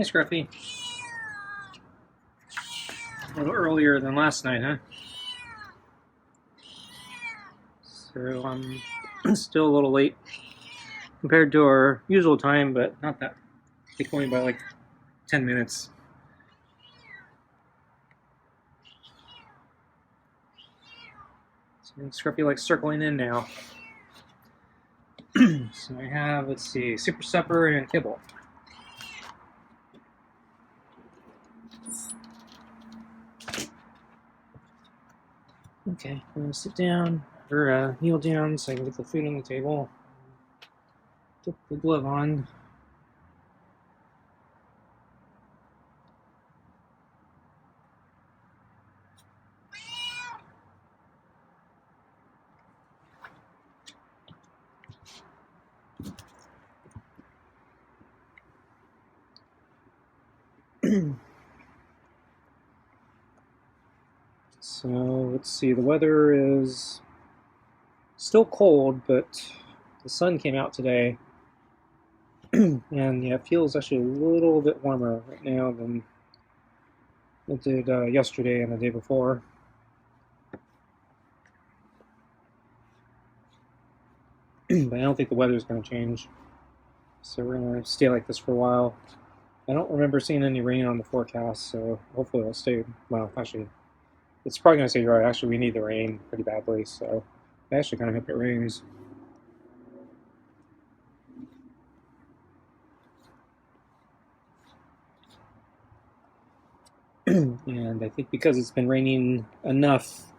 Hey, Scruffy. A little earlier than last night, huh? So I'm still a little late compared to our usual time, but not that. It's only by like 10 minutes. So Scruffy likes circling in now. So I have, let's see, Super Supper and Kibble. Okay, I'm gonna sit down, or kneel down so I can get the food on the table. Put the glove on. So let's see, the weather is still cold, but the sun came out today. And yeah, it feels actually a little bit warmer right now than it did yesterday and the day before. But I don't think the weather's going to change. So we're going to stay like this for a while. I don't remember seeing any rain on the forecast, so hopefully it'll stay. Well, actually, it's probably going to stay dry. Actually, we need the rain pretty badly, so I actually kind of hope it rains. And I think because it's been raining enough,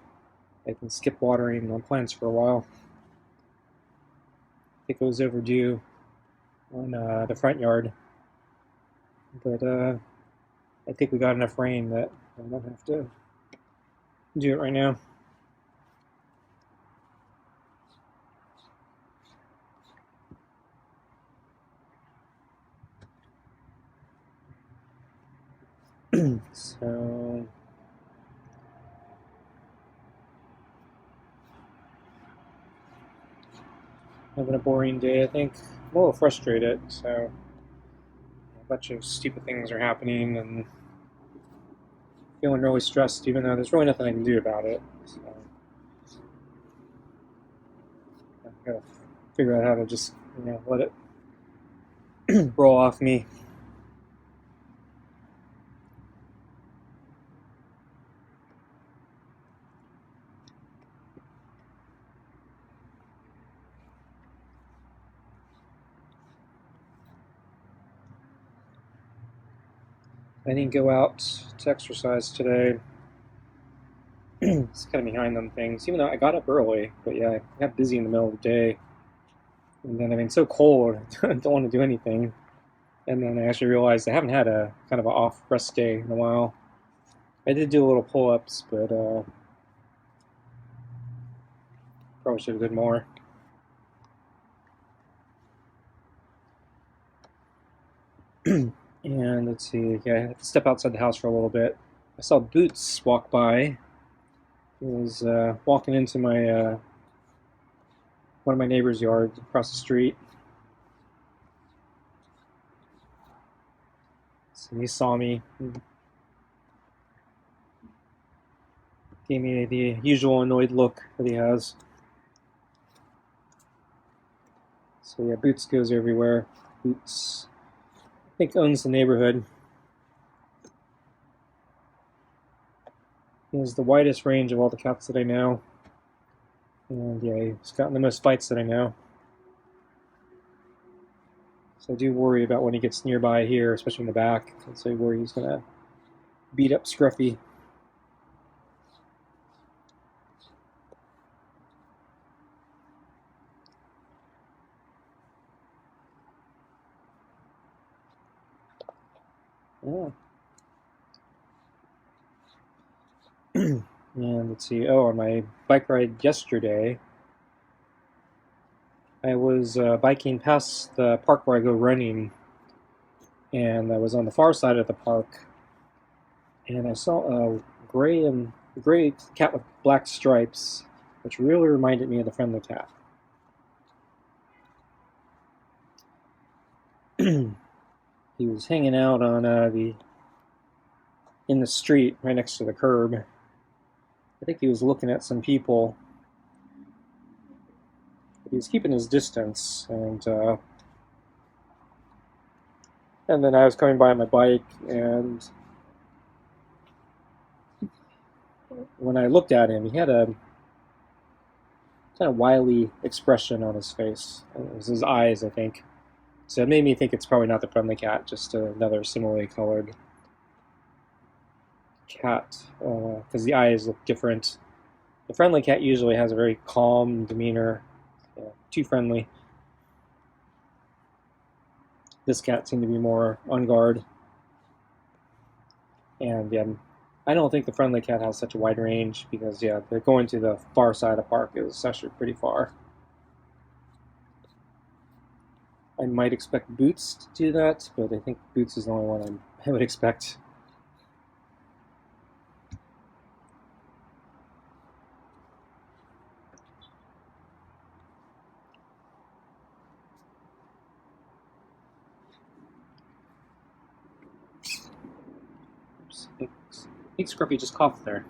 I can skip watering on plants for a while. I think it was overdue on the front yard, but I think we got enough rain that I don't have to do it right now. So having a boring day, I think. I'm a little frustrated, so a bunch of stupid things are happening and feeling really stressed, even though there's really nothing I can do about it. So I've got to figure out how to just, let it roll off me. I didn't go out to exercise today. It's kind of behind on things, even though I got up early. But yeah, I got busy in the middle of the day. And then, it's so cold, I don't want to do anything. And then I actually realized I haven't had a kind of an off rest day in a while. I did do a little pull-ups, but probably should have done more. And let's see, yeah, I had to step outside the house for a little bit. I saw Boots walk by. He was walking into my one of my neighbor's yards across the street. So he saw me, gave me the usual annoyed look that he has. So yeah, Boots goes everywhere. Boots, I think, owns the neighborhood. He has the widest range of all the cats that I know. And yeah, he's gotten the most fights that I know. So I do worry about when he gets nearby here, especially in the back. So I worry he's going to beat up Scruffy. Yeah. And let's see, on my bike ride yesterday, I was biking past the park where I go running, and I was on the far side of the park, and I saw a gray cat with black stripes, which really reminded me of the friendly cat. he was hanging out on in the street right next to the curb. I think he was looking at some people. He was keeping his distance, and then I was coming by on my bike, and when I looked at him, he had a kind of wily expression on his face. It was his eyes, I think. So it made me think it's probably not the friendly cat, just another similarly colored cat, because the eyes look different. The friendly cat usually has a very calm demeanor, too friendly. This cat seemed to be more on guard. And I don't think the friendly cat has such a wide range because, they're going to the far side of the park is actually pretty far. I might expect Boots to do that, but I think Boots is the only one I would expect. Oops, I think Scruffy just coughed there.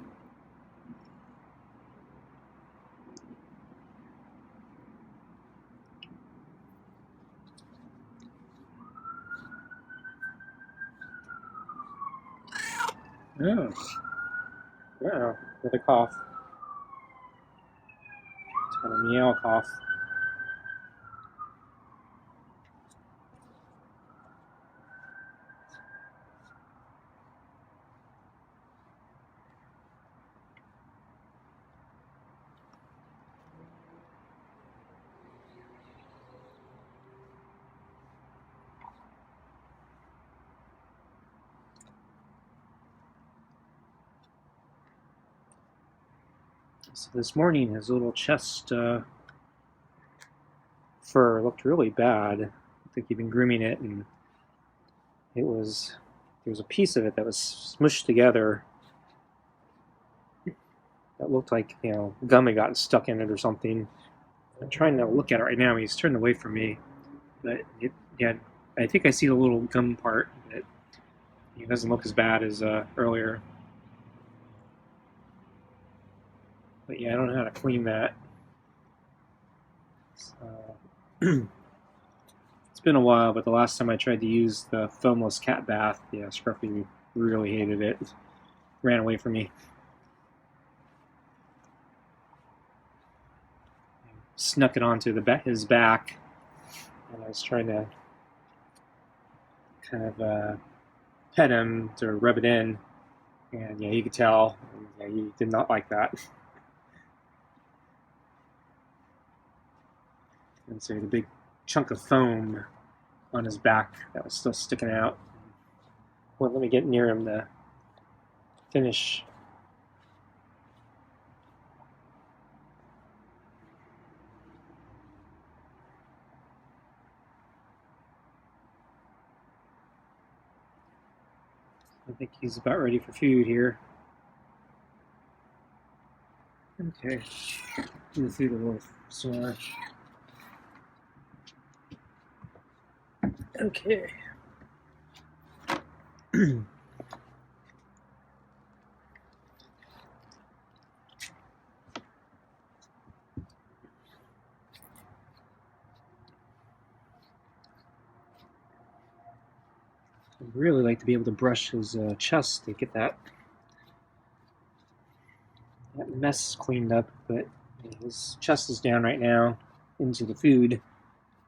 Oh, wow, with a cough. It's kind of a meow cough. So this morning, his little chest fur looked really bad. I think he'd been grooming it, and there was a piece of it that was smushed together that looked like gum had gotten stuck in it or something. I'm trying to look at it right now. He's turned away from me, but I think I see the little gum part. It doesn't look as bad as earlier. But I don't know how to clean that. So, it's been a while, but the last time I tried to use the foamless cat bath, Scruffy really hated it. Ran away from me. Snuck it onto his back, and I was trying to kind of pet him to rub it in, and you could tell he did not like that. And so the big chunk of foam on his back that was still sticking out. Wouldn't let me get near him to finish. I think he's about ready for food here. Okay, do the food a little sooner. Okay. I'd really like to be able to brush his chest to get that mess cleaned up, but his chest is down right now into the food,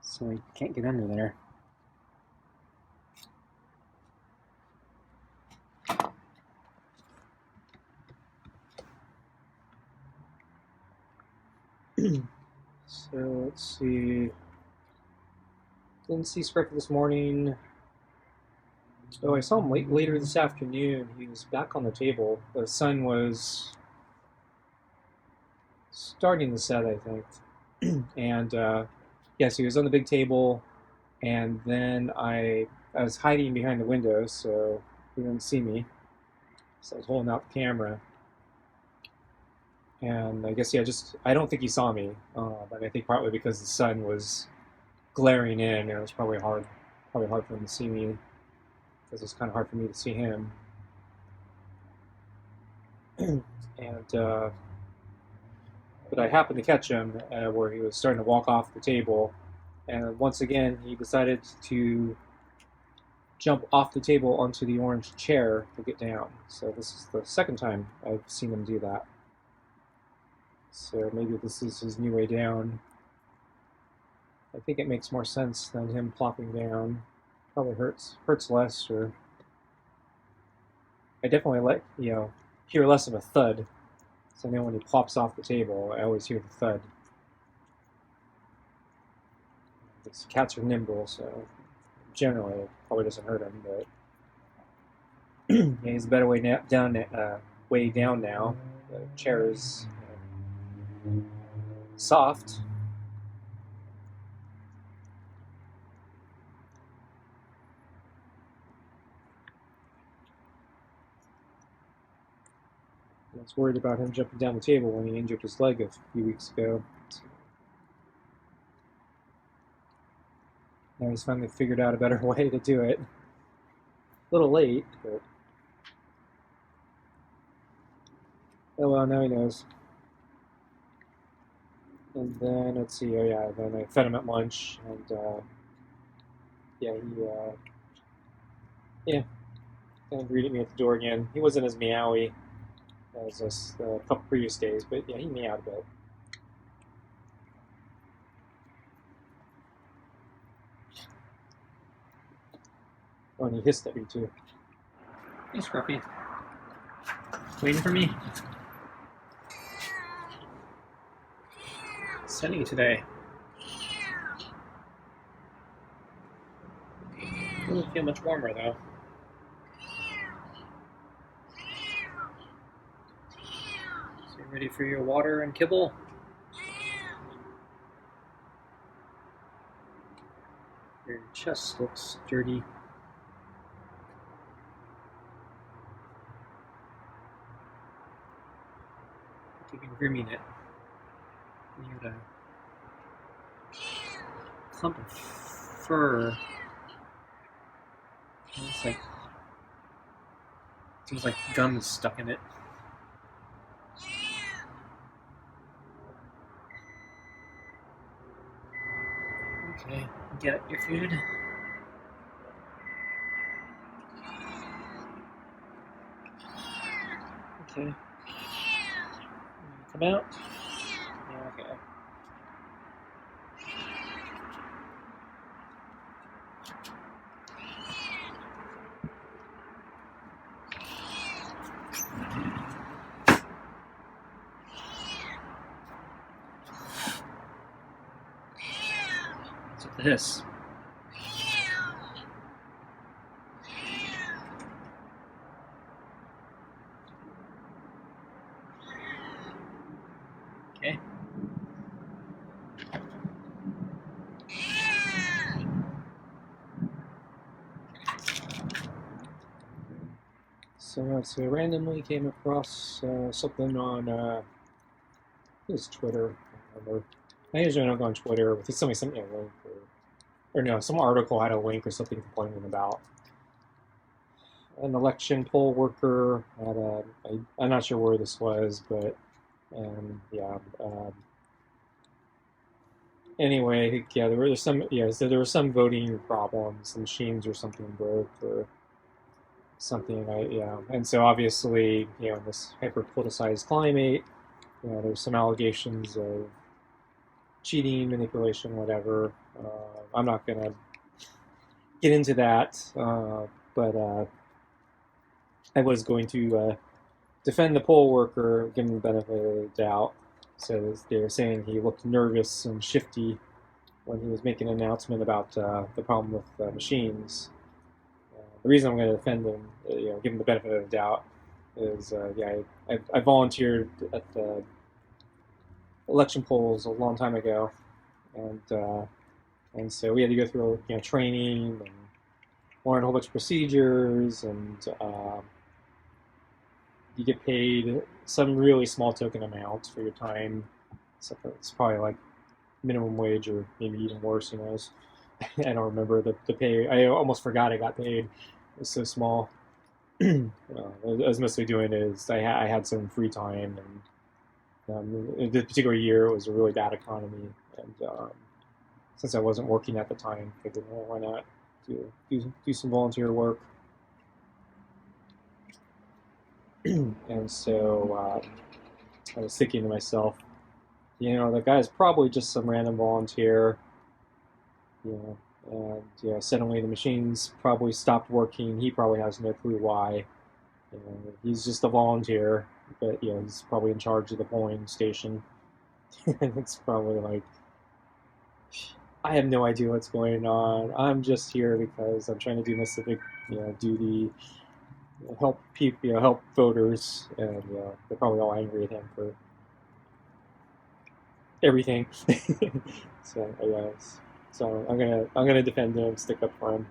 so he can't get under there. So let's see. Didn't see Scruffy this morning. Oh, I saw him later this afternoon. He was back on the table. The sun was starting to set, I think. And yes, he was on the big table, and then I was hiding behind the window, so he didn't see me. So I was holding out the camera. And I guess, I don't think he saw me, but I think partly because the sun was glaring in, and it was probably hard for him to see me. because it's kind of hard for me to see him. And but I happened to catch him where he was starting to walk off the table, and once again he decided to jump off the table onto the orange chair to get down. So this is the second time I've seen him do that. So maybe this is his new way down. I think it makes more sense than him plopping down. Probably hurts less, or I definitely hear less of a thud. So I know when he plops off the table, I always hear the thud. These cats are nimble, so generally it probably doesn't hurt him, but yeah, he's a better way down now. The chair is soft. I was worried about him jumping down the table when he injured his leg a few weeks ago. So now he's finally figured out a better way to do it. A little late, but oh well, now he knows. And then let's see. Oh yeah, then I fed him at lunch, and yeah, he kind of greeted me at the door again. He wasn't as meowy as a couple previous days, but yeah, he meowed a bit. Oh, and he hissed at me too. Hey, Scruffy. Waiting for me? It's sunny today. Doesn't feel much warmer though. So you ready for your water and kibble? Your chest looks dirty. You've been grooming it. You got a clump of fur. It seems like gum is stuck in it. Okay, get your food. Okay. Come out? Yeah, okay. What's with this? Okay. So I randomly came across something on his Twitter. I remember. I usually don't go on Twitter, but somebody sent me a link, or no, some article had a link or something complaining about an election poll worker at I'm not sure where this was, but yeah. Anyway, yeah, there were so there were some voting problems, the machines or something broke or something, and so obviously, in this hyper politicized climate, there's some allegations of cheating, manipulation, whatever. I'm not gonna get into that, but I was going to defend the poll worker, give him the benefit of the doubt. So they were saying he looked nervous and shifty when he was making an announcement about the problem with machines. The reason I'm going to defend him, give him the benefit of the doubt, is I volunteered at the election polls a long time ago, and so we had to go through training and learn a whole bunch of procedures, and you get paid some really small token amount for your time. So it's probably like minimum wage or maybe even worse, who knows. I don't remember the pay. I almost forgot I got paid. was so small. I was mostly doing is I had some free time, and in this particular year it was a really bad economy, and since I wasn't working at the time, I figured, well, why not do some volunteer work. And so I was thinking to myself, the guy's probably just some random volunteer, and suddenly the machines probably stopped working. He probably has no clue why. He's just a volunteer, but he's probably in charge of the polling station. And it's probably like, I have no idea what's going on. I'm just here because I'm trying to do my civic, duty, help people, help voters, and they're probably all angry at him for everything. So so I'm gonna defend him, stick up for him.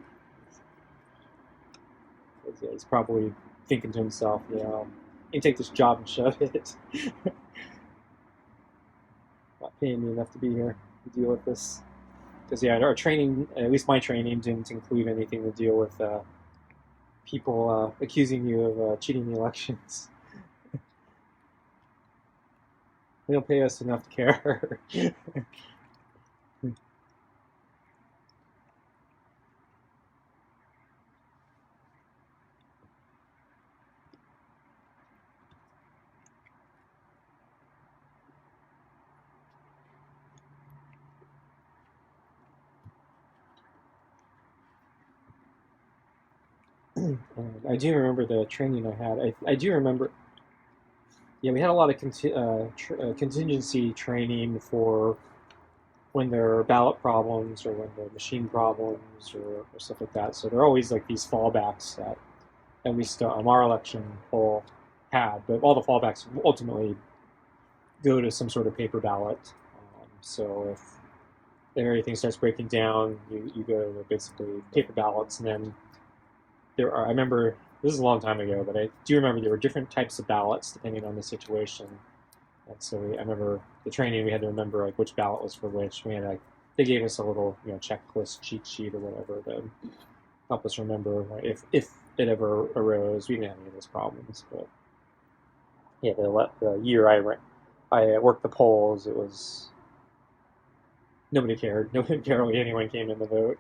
He's probably thinking to himself, you can take this job and shove it. Not paying me enough to be here to deal with this. Because our training, at least my training, didn't include anything to deal with people accusing you of cheating the elections. They don't pay us enough to care. I do remember the training I had. I do remember. Yeah, we had a lot of contingency training for when there are ballot problems or when there are machine problems or stuff like that. So there are always like these fallbacks that at least our election poll had, but all the fallbacks ultimately go to some sort of paper ballot. So if everything starts breaking down, you go to basically paper ballots, and then I remember, this is a long time ago, but I do remember there were different types of ballots depending on the situation. And so I remember the training, we had to remember like which ballot was for which. They gave us a little checklist cheat sheet or whatever to help us remember if it ever arose. We didn't have any of those problems, but yeah, the year I worked the polls, it was nobody cared. Barely anyone came in to vote.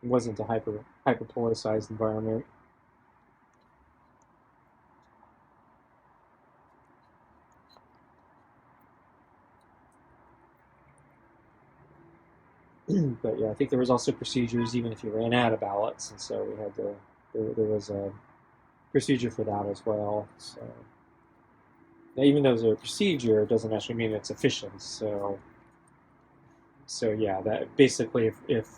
It wasn't a hyper politicized environment. But yeah, I think there was also procedures even if you ran out of ballots, and so we had to. There was a procedure for that as well. So now, even though there's a procedure, it doesn't actually mean it's efficient. So yeah, that basically if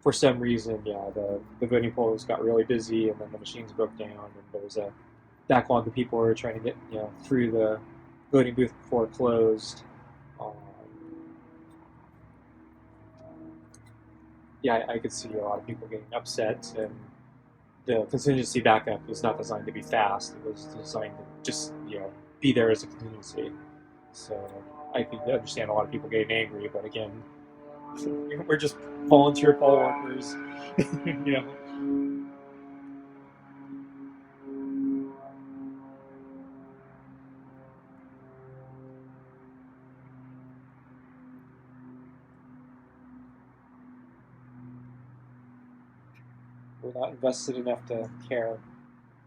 for some reason, the voting polls got really busy, and then the machines broke down, and there was a backlog of people who were trying to get through the voting booth before it closed. Um, I could see a lot of people getting upset, and the contingency backup was not designed to be fast. It was designed to just be there as a contingency. So I could understand a lot of people getting angry, but again, we're just volunteer poll workers, you know. We're not invested enough to care.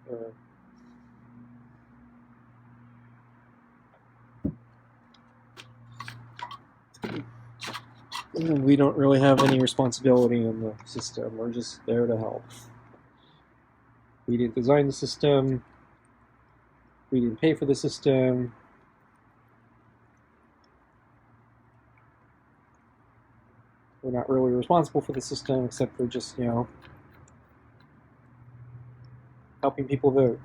Or, we don't really have any responsibility in the system. We're just there to help. We didn't design the system. We didn't pay for the system. We're not really responsible for the system except for just, helping people vote.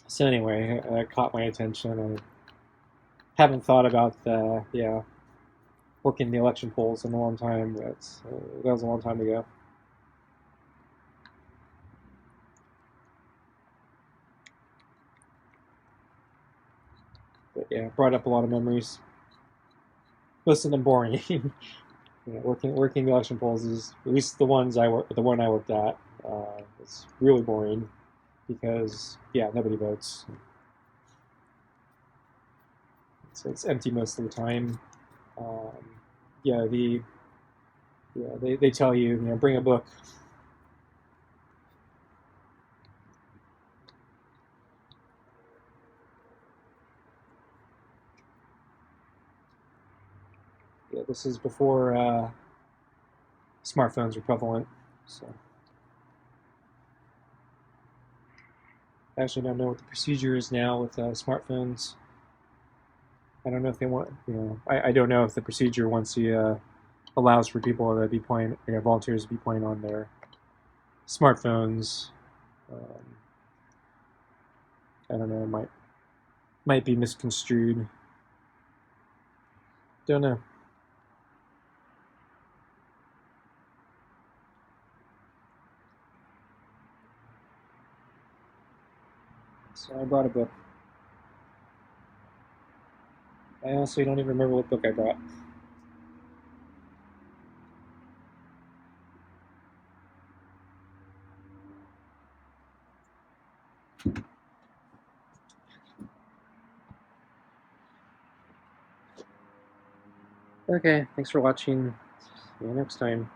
So anyway, that caught my attention. I haven't thought about working the election polls in a long time. That was a long time ago. But yeah, it brought up a lot of memories. most of them boring. Working the election polls is, at least the one I worked at, it's really boring because yeah, nobody votes. So it's empty most of the time. Um, yeah, they tell you, bring a book. Yeah, this is before smartphones were prevalent. So I actually don't know what the procedure is now with smartphones. I don't know if they want, I don't know if the procedure once he allows for people to be playing, volunteers to be playing on their smartphones. Um, I don't know, it might be misconstrued. Don't know. So I brought a book. I honestly don't even remember what book I brought. Okay, thanks for watching. See you next time.